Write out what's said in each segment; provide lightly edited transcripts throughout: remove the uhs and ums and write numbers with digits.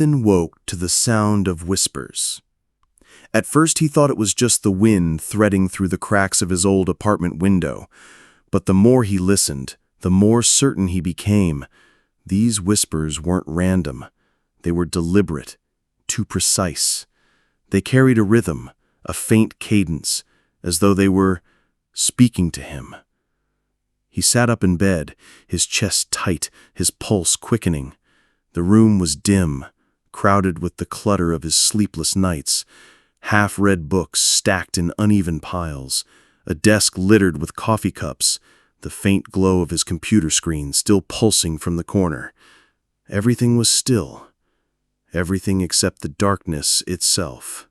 Ethan woke to the sound of whispers. At first he thought it was just the wind threading through the cracks of his old apartment window, but the more he listened, the more certain he became. These whispers weren't random. They were deliberate, too precise. They carried a rhythm, a faint cadence, as though they were speaking to him. He sat up in bed, his chest tight, his pulse quickening. The room was dim, crowded with the clutter of his sleepless nights. Half-read books stacked in uneven piles, a desk littered with coffee cups, the faint glow of his computer screen still pulsing from the corner. Everything was still. Everything except the darkness itself.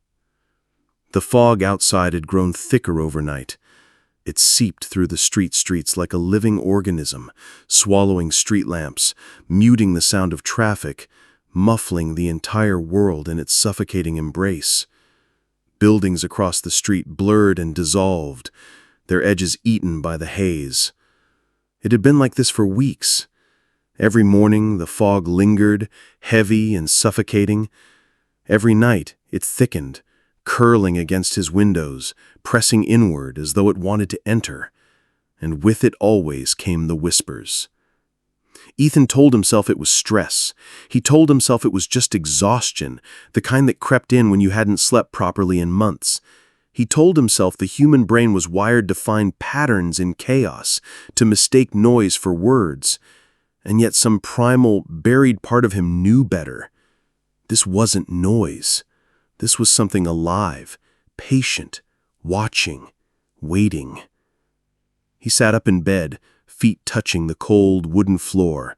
The fog outside had grown thicker overnight. It seeped through the streets like a living organism, swallowing street lamps, muting the sound of traffic, muffling the entire world in its suffocating embrace. Buildings across the street blurred and dissolved, their edges eaten by the haze. It had been like this for weeks. Every morning the fog lingered, heavy and suffocating. Every night it thickened, curling against his windows, pressing inward as though it wanted to enter. And with it always came the whispers. Ethan told himself it was stress. He told himself it was just exhaustion, the kind that crept in when you hadn't slept properly in months. He told himself the human brain was wired to find patterns in chaos, to mistake noise for words. And yet some primal, buried part of him knew better. This wasn't noise. This was something alive, patient, watching, waiting. He sat up in bed, feet touching the cold wooden floor.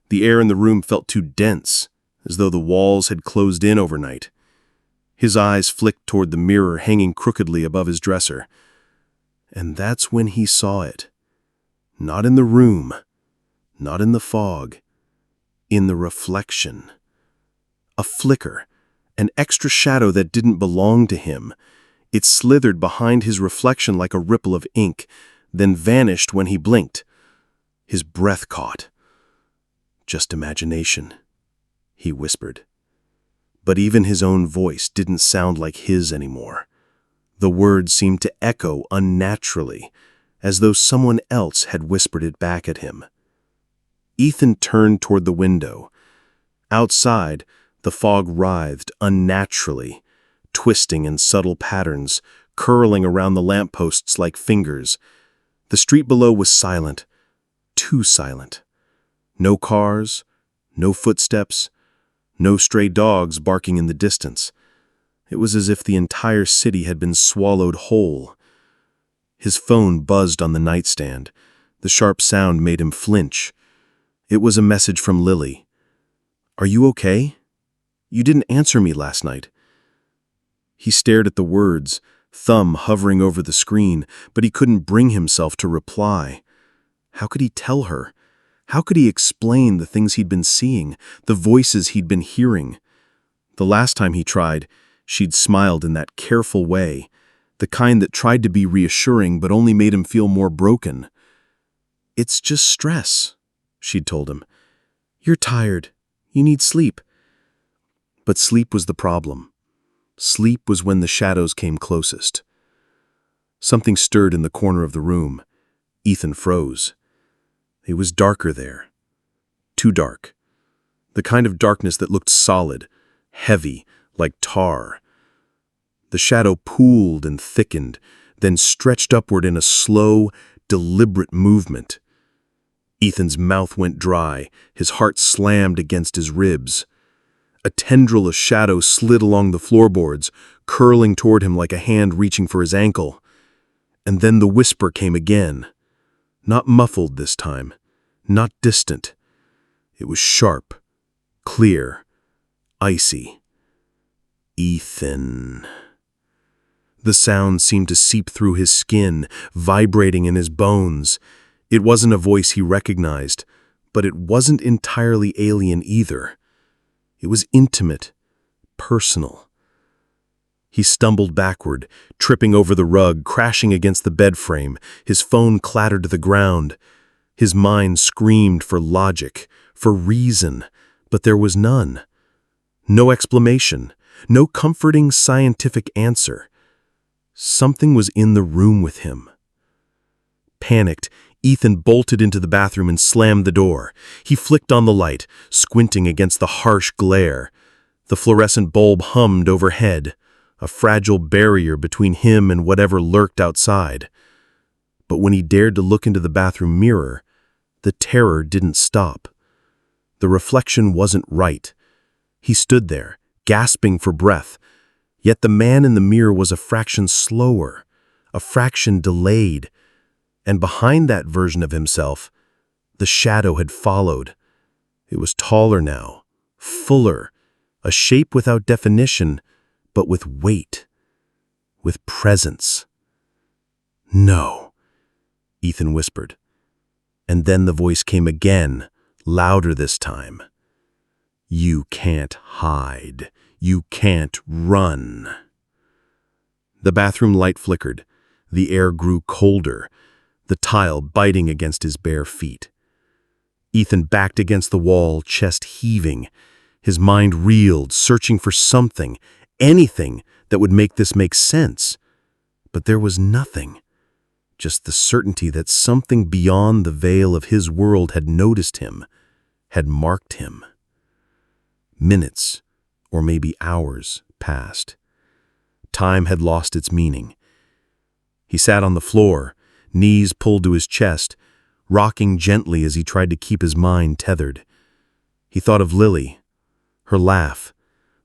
The air in the room felt too dense, as though the walls had closed in overnight. His eyes flicked toward the mirror hanging crookedly above his dresser. And that's when he saw it. Not in the room, not in the fog, in the reflection. A flicker, an extra shadow that didn't belong to him. It slithered behind his reflection like a ripple of ink, then vanished when he blinked. His breath caught. "Just imagination," he whispered. But even his own voice didn't sound like his anymore. The words seemed to echo unnaturally, as though someone else had whispered it back at him. Ethan turned toward the window. Outside, the fog writhed unnaturally, twisting in subtle patterns, curling around the lampposts like fingers. The street below was silent, too silent. No cars, no footsteps, no stray dogs barking in the distance. It was as if the entire city had been swallowed whole. His phone buzzed on the nightstand. The sharp sound made him flinch. It was a message from Lily. "Are you okay? You didn't answer me last night." He stared at the words, thumb hovering over the screen, but he couldn't bring himself to reply. How could he tell her? How could he explain the things he'd been seeing, the voices he'd been hearing? The last time he tried, she'd smiled in that careful way, the kind that tried to be reassuring but only made him feel more broken. "It's just stress," she'd told him. "You're tired. You need sleep." But sleep was the problem. Sleep was when the shadows came closest. Something stirred in the corner of the room. Ethan froze. It was darker there. Too dark. The kind of darkness that looked solid, heavy, like tar. The shadow pooled and thickened, then stretched upward in a slow, deliberate movement. Ethan's mouth went dry, his heart slammed against his ribs. A tendril of shadow slid along the floorboards, curling toward him like a hand reaching for his ankle. And then the whisper came again. Not muffled this time, not distant. It was sharp, clear, icy. "Ethan." The sound seemed to seep through his skin, vibrating in his bones. It wasn't a voice he recognized, but it wasn't entirely alien either. It was intimate, personal. He stumbled backward, tripping over the rug, crashing against the bed frame. His phone clattered to the ground. His mind screamed for logic, for reason, but there was none. No explanation, no comforting scientific answer. Something was in the room with him. Panicked, Ethan bolted into the bathroom and slammed the door. He flicked on the light, squinting against the harsh glare. The fluorescent bulb hummed overhead, a fragile barrier between him and whatever lurked outside. But when he dared to look into the bathroom mirror, the terror didn't stop. The reflection wasn't right. He stood there, gasping for breath, yet the man in the mirror was a fraction slower, a fraction delayed, and behind that version of himself, the shadow had followed. It was taller now, fuller, a shape without definition, but with weight, with presence. "No," Ethan whispered. And then the voice came again, louder this time. "You can't hide. You can't run." The bathroom light flickered. The air grew colder, the tile biting against his bare feet. Ethan backed against the wall, chest heaving. His mind reeled, searching for something, anything that would make this make sense. But there was nothing. Just the certainty that something beyond the veil of his world had noticed him, had marked him. Minutes, or maybe hours, passed. Time had lost its meaning. He sat on the floor, knees pulled to his chest, rocking gently as he tried to keep his mind tethered. He thought of Lily, her laugh,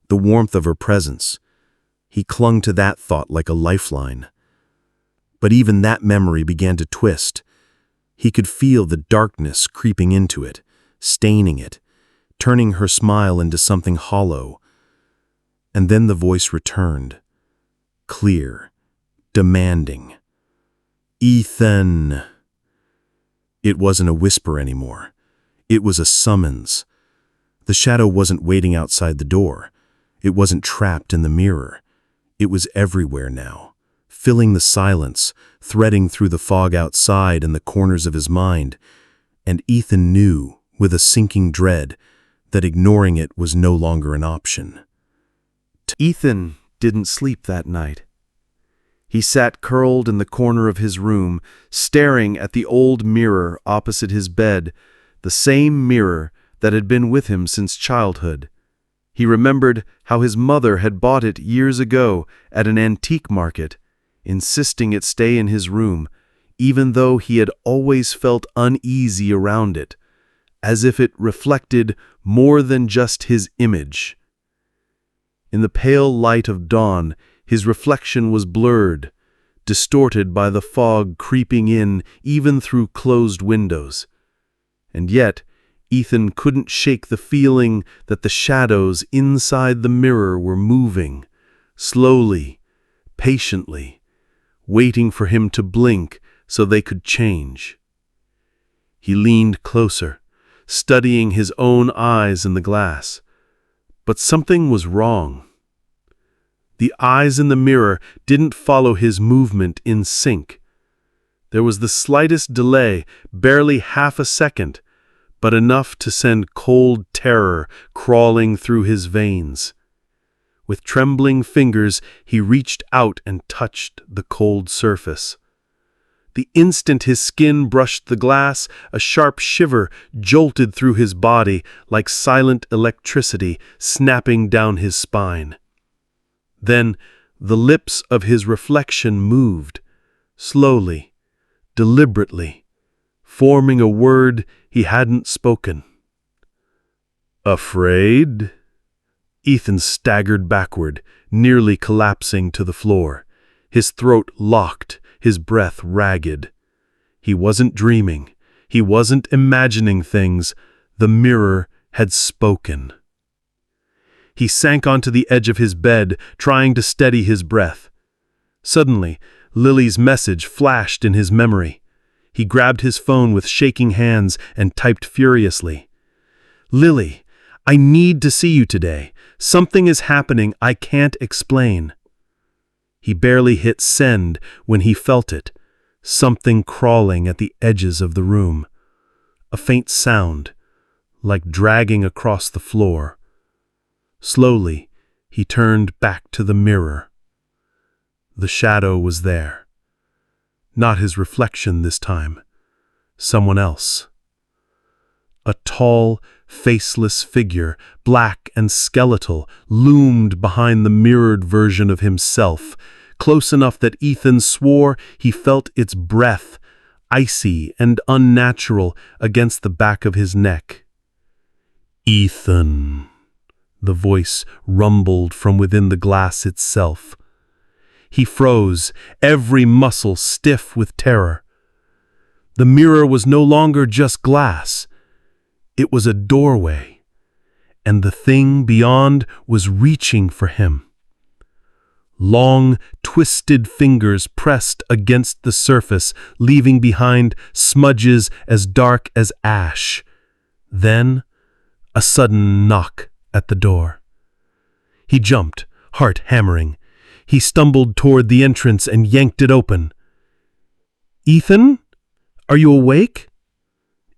the warmth of her presence. He clung to that thought like a lifeline. But even that memory began to twist. He could feel the darkness creeping into it, staining it, turning her smile into something hollow. And then the voice returned, clear, demanding. "Ethan." It wasn't a whisper anymore. It was a summons. The shadow wasn't waiting outside the door. It wasn't trapped in the mirror. It was everywhere now, filling the silence, threading through the fog outside and the corners of his mind. And Ethan knew, with a sinking dread, that ignoring it was no longer an option. Ethan didn't sleep that night. He sat curled in the corner of his room, staring at the old mirror opposite his bed, the same mirror that had been with him since childhood. He remembered how his mother had bought it years ago at an antique market, insisting it stay in his room, even though he had always felt uneasy around it, as if it reflected more than just his image. In the pale light of dawn, his reflection was blurred, distorted by the fog creeping in even through closed windows. And yet, Ethan couldn't shake the feeling that the shadows inside the mirror were moving, slowly, patiently, waiting for him to blink so they could change. He leaned closer, studying his own eyes in the glass. But something was wrong. The eyes in the mirror didn't follow his movement in sync. There was the slightest delay, barely half a second, but enough to send cold terror crawling through his veins. With trembling fingers, he reached out and touched the cold surface. The instant his skin brushed the glass, a sharp shiver jolted through his body like silent electricity snapping down his spine. Then the lips of his reflection moved, slowly, deliberately, forming a word he hadn't spoken. "Afraid?" Ethan staggered backward, nearly collapsing to the floor, his throat locked, his breath ragged. He wasn't dreaming. He wasn't imagining things. The mirror had spoken. He sank onto the edge of his bed, trying to steady his breath. Suddenly, Lily's message flashed in his memory. He grabbed his phone with shaking hands and typed furiously. "Lily, I need to see you today. Something is happening I can't explain." He barely hit send when he felt it, something crawling at the edges of the room. A faint sound, like dragging across the floor. Slowly, he turned back to the mirror. The shadow was there. Not his reflection this time. Someone else. A tall, faceless figure, black and skeletal, loomed behind the mirrored version of himself, close enough that Ethan swore he felt its breath, icy and unnatural, against the back of his neck. "Ethan," the voice rumbled from within the glass itself. He froze, every muscle stiff with terror. The mirror was no longer just glass. It was a doorway, and the thing beyond was reaching for him. Long, twisted fingers pressed against the surface, leaving behind smudges as dark as ash. Then, a sudden knock at the door. He jumped, heart hammering. He stumbled toward the entrance and yanked it open. "Ethan? Are you awake?"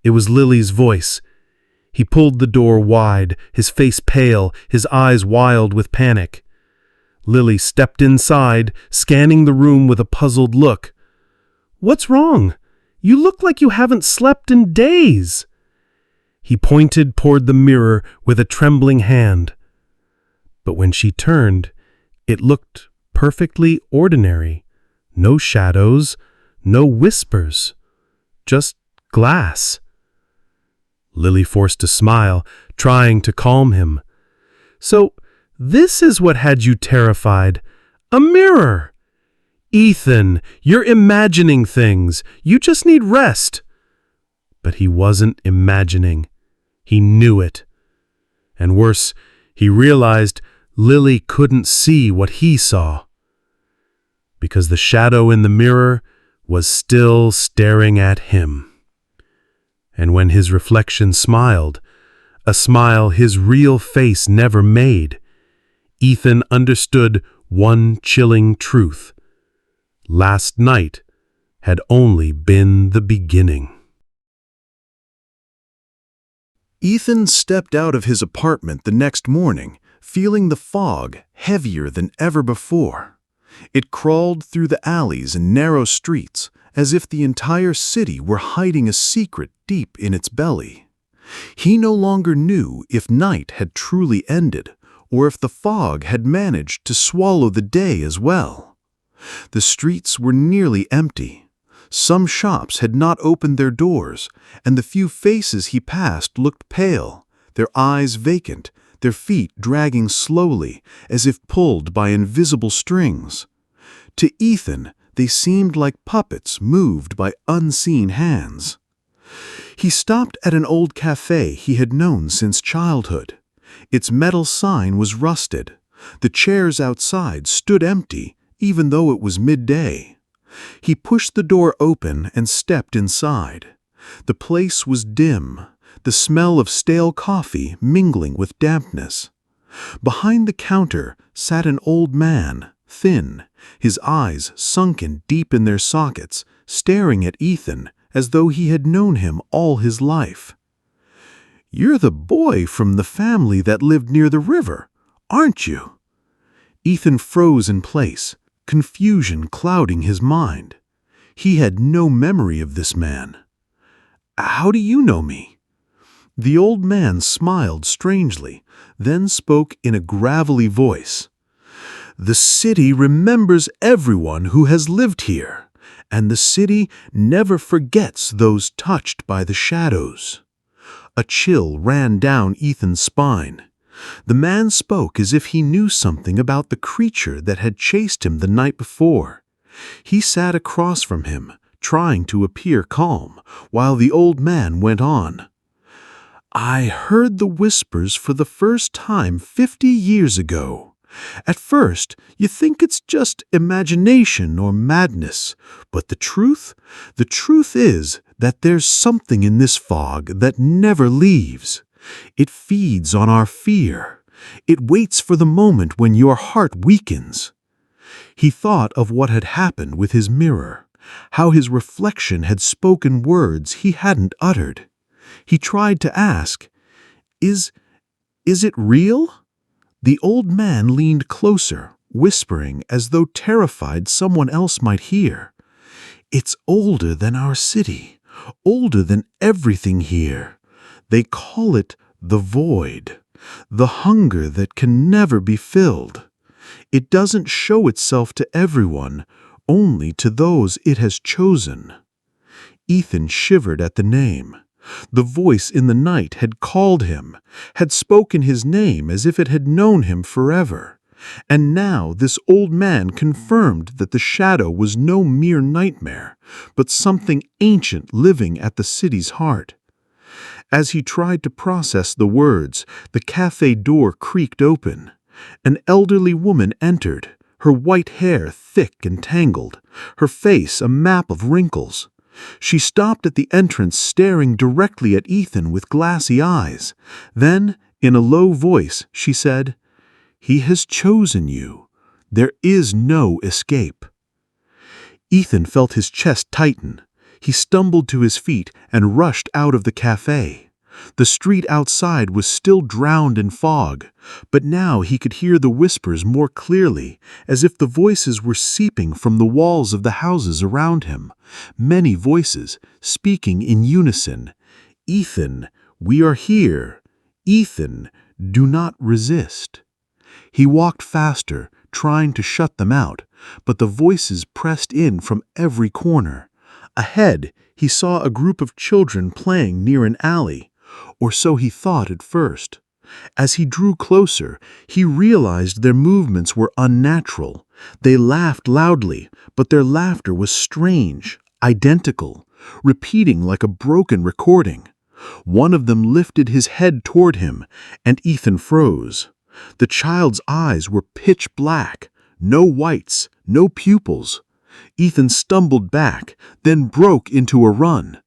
It was Lily's voice. He pulled the door wide, his face pale, his eyes wild with panic. Lily stepped inside, scanning the room with a puzzled look. "What's wrong? You look like you haven't slept in days." He pointed toward the mirror with a trembling hand. But when she turned, it looked perfectly ordinary. No shadows, no whispers, just glass. Lily forced a smile, trying to calm him. "So, this is what had you terrified. A mirror! Ethan, you're imagining things. You just need rest." But he wasn't imagining. He knew it. And worse, he realized Lily couldn't see what he saw. Because the shadow in the mirror was still staring at him. And when his reflection smiled, a smile his real face never made, Ethan understood one chilling truth. Last night had only been the beginning. Ethan stepped out of his apartment the next morning, feeling the fog heavier than ever before. It crawled through the alleys and narrow streets, as if the entire city were hiding a secret deep in its belly. He no longer knew if night had truly ended, or if the fog had managed to swallow the day as well. The streets were nearly empty. Some shops had not opened their doors, and the few faces he passed looked pale, their eyes vacant, their feet dragging slowly, as if pulled by invisible strings. To Ethan, they seemed like puppets moved by unseen hands. He stopped at an old cafe he had known since childhood. Its metal sign was rusted. The chairs outside stood empty, even though it was midday. He pushed the door open and stepped inside. The place was dim, the smell of stale coffee mingling with dampness. Behind the counter sat an old man, thin, his eyes sunken deep in their sockets, staring at Ethan as though he had known him all his life. "You're the boy from the family that lived near the river, aren't you?" Ethan froze in place, confusion clouding his mind. He had no memory of this man. "How do you know me?" The old man smiled strangely, then spoke in a gravelly voice. "The city remembers everyone who has lived here, and the city never forgets those touched by the shadows." A chill ran down Ethan's spine. The man spoke as if he knew something about the creature that had chased him the night before. He sat across from him, trying to appear calm, while the old man went on. "I heard the whispers for the first time 50 years ago. At first, you think it's just imagination or madness, but the truth is that there's something in this fog that never leaves. It feeds on our fear. It waits for the moment when your heart weakens." He thought of what had happened with his mirror, how his reflection had spoken words he hadn't uttered. He tried to ask, Is it real? The old man leaned closer, whispering as though terrified someone else might hear. "It's older than our city, older than everything here. They call it the void, the hunger that can never be filled. It doesn't show itself to everyone, only to those it has chosen." Ethan shivered at the name. The voice in the night had called him, had spoken his name as if it had known him forever. And now this old man confirmed that the shadow was no mere nightmare, but something ancient living at the city's heart. As he tried to process the words, the cafe door creaked open. An elderly woman entered, her white hair thick and tangled, her face a map of wrinkles. She stopped at the entrance, staring directly at Ethan with glassy eyes. Then, in a low voice, she said, "He has chosen you. There is no escape." Ethan felt his chest tighten. He stumbled to his feet and rushed out of the cafe. The street outside was still drowned in fog, but now he could hear the whispers more clearly, as if the voices were seeping from the walls of the houses around him. Many voices, speaking in unison. "Ethan, we are here. Ethan, do not resist." He walked faster, trying to shut them out, but the voices pressed in from every corner. Ahead, he saw a group of children playing near an alley, or so he thought at first. As he drew closer, he realized their movements were unnatural. They laughed loudly, but their laughter was strange, identical, repeating like a broken recording. One of them lifted his head toward him, and Ethan froze. The child's eyes were pitch black, no whites, no pupils. Ethan stumbled back, then broke into a run.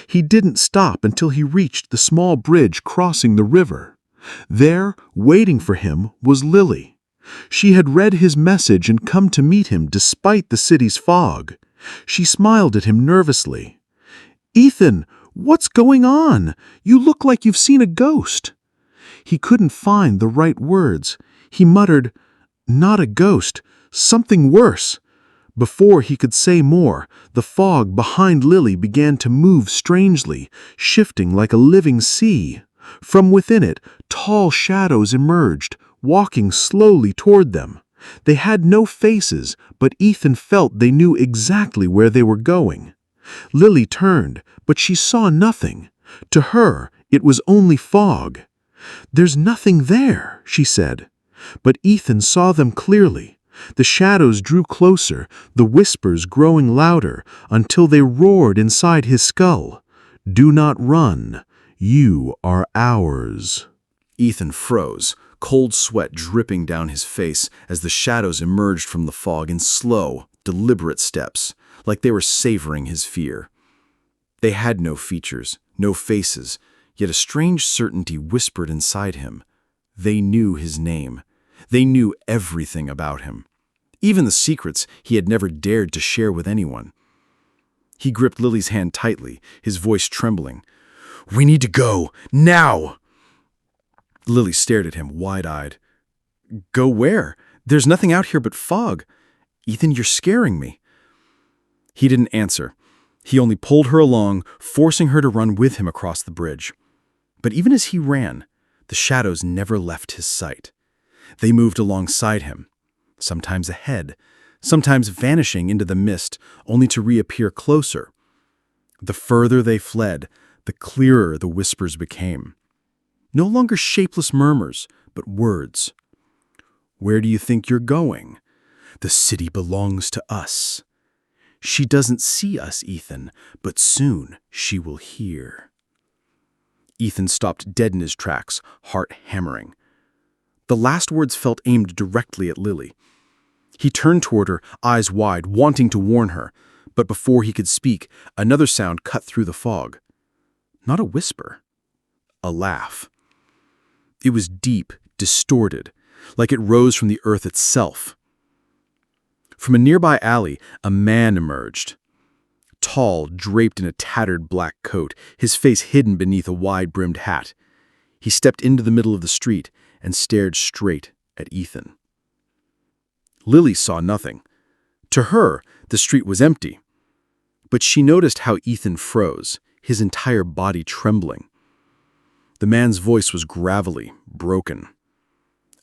He didn't stop until he reached the small bridge crossing the river. There, waiting for him, was Lily. She had read his message and come to meet him despite the city's fog. She smiled at him nervously. "Ethan, what's going on? You look like you've seen a ghost." He couldn't find the right words. He muttered, "Not a ghost, something worse." Before he could say more, the fog behind Lily began to move strangely, shifting like a living sea. From within it, tall shadows emerged, walking slowly toward them. They had no faces, but Ethan felt they knew exactly where they were going. Lily turned, but she saw nothing. To her, it was only fog. "There's nothing there," she said. But Ethan saw them clearly. The shadows drew closer, the whispers growing louder, until they roared inside his skull. "Do not run. You are ours." Ethan froze, cold sweat dripping down his face as the shadows emerged from the fog in slow, deliberate steps, like they were savoring his fear. They had no features, no faces, yet a strange certainty whispered inside him. They knew his name. They knew everything about him, even the secrets he had never dared to share with anyone. He gripped Lily's hand tightly, his voice trembling. "We need to go, now!" Lily stared at him, wide-eyed. "Go where? There's nothing out here but fog. Ethan, you're scaring me." He didn't answer. He only pulled her along, forcing her to run with him across the bridge. But even as he ran, the shadows never left his sight. They moved alongside him, sometimes ahead, sometimes vanishing into the mist, only to reappear closer. The further they fled, the clearer the whispers became. No longer shapeless murmurs, but words. "Where do you think you're going? The city belongs to us. She doesn't see us, Ethan, but soon she will hear." Ethan stopped dead in his tracks, heart hammering. The last words felt aimed directly at Lily. He turned toward her, eyes wide, wanting to warn her, but before he could speak, another sound cut through the fog. Not a whisper, a laugh. It was deep, distorted, like it rose from the earth itself. From a nearby alley, a man emerged. Tall, draped in a tattered black coat, his face hidden beneath a wide-brimmed hat. He stepped into the middle of the street and stared straight at Ethan. Lily saw nothing. To her, the street was empty. But she noticed how Ethan froze, his entire body trembling. The man's voice was gravelly, broken.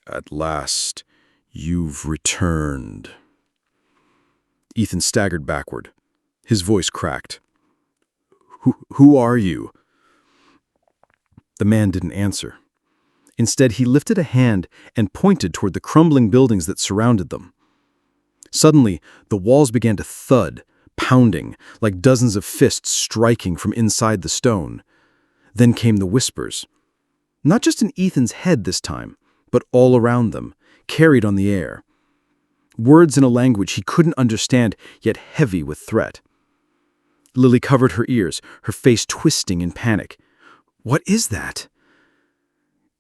"At last, you've returned." Ethan staggered backward. His voice cracked. Who are you?" The man didn't answer. Instead, he lifted a hand and pointed toward the crumbling buildings that surrounded them. Suddenly, the walls began to thud, pounding, like dozens of fists striking from inside the stone. Then came the whispers. Not just in Ethan's head this time, but all around them, carried on the air. Words in a language he couldn't understand, yet heavy with threat. Lily covered her ears, her face twisting in panic. "What is that?"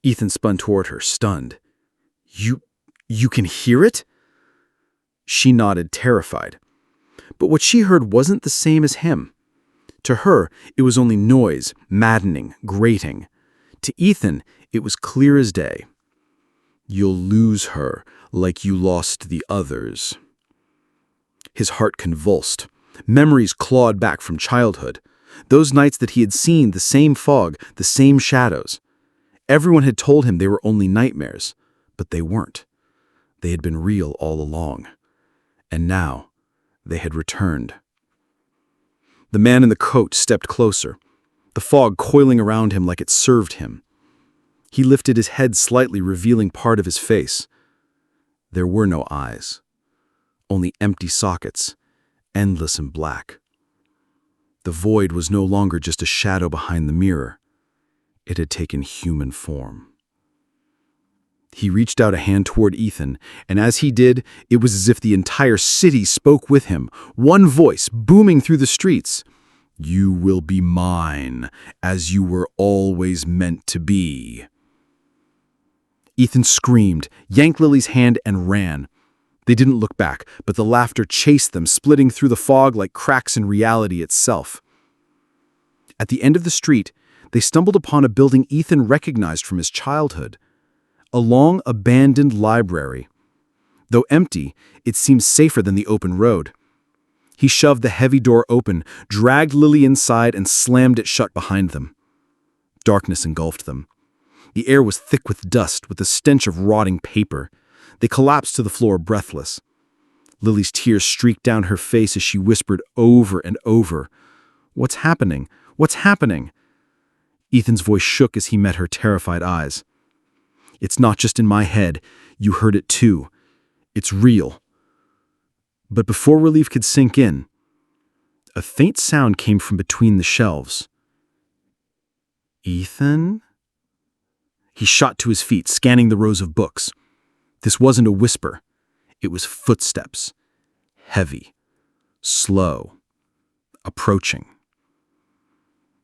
Ethan spun toward her, stunned. You can hear it?" She nodded, terrified. But what she heard wasn't the same as him. To her, it was only noise, maddening, grating. To Ethan, it was clear as day. "You'll lose her like you lost the others." His heart convulsed. Memories clawed back from childhood. Those nights that he had seen the same fog, the same shadows. Everyone had told him they were only nightmares, but they weren't. They had been real all along. And now, they had returned. The man in the coat stepped closer, the fog coiling around him like it served him. He lifted his head slightly, revealing part of his face. There were no eyes, only empty sockets, endless and black. The void was no longer just a shadow behind the mirror. It had taken human form. He reached out a hand toward Ethan, and as he did, it was as if the entire city spoke with him, one voice booming through the streets. "You will be mine, as you were always meant to be." Ethan screamed, yanked Lily's hand, and ran. They didn't look back, but the laughter chased them, splitting through the fog like cracks in reality itself. At the end of the street, they stumbled upon a building Ethan recognized from his childhood. A long, abandoned library. Though empty, it seemed safer than the open road. He shoved the heavy door open, dragged Lily inside, and slammed it shut behind them. Darkness engulfed them. The air was thick with dust, with the stench of rotting paper. They collapsed to the floor, breathless. Lily's tears streaked down her face as she whispered over and over, "What's happening? What's happening?" Ethan's voice shook as he met her terrified eyes. "It's not just in my head. You heard it too. It's real." But before relief could sink in, a faint sound came from between the shelves. "Ethan?" He shot to his feet, scanning the rows of books. This wasn't a whisper. It was footsteps. Heavy. Slow. Approaching.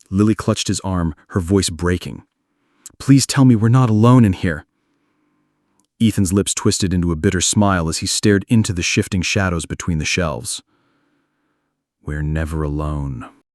Lily clutched his arm, her voice breaking. "Please tell me we're not alone in here." Ethan's lips twisted into a bitter smile as he stared into the shifting shadows between the shelves. "We're never alone."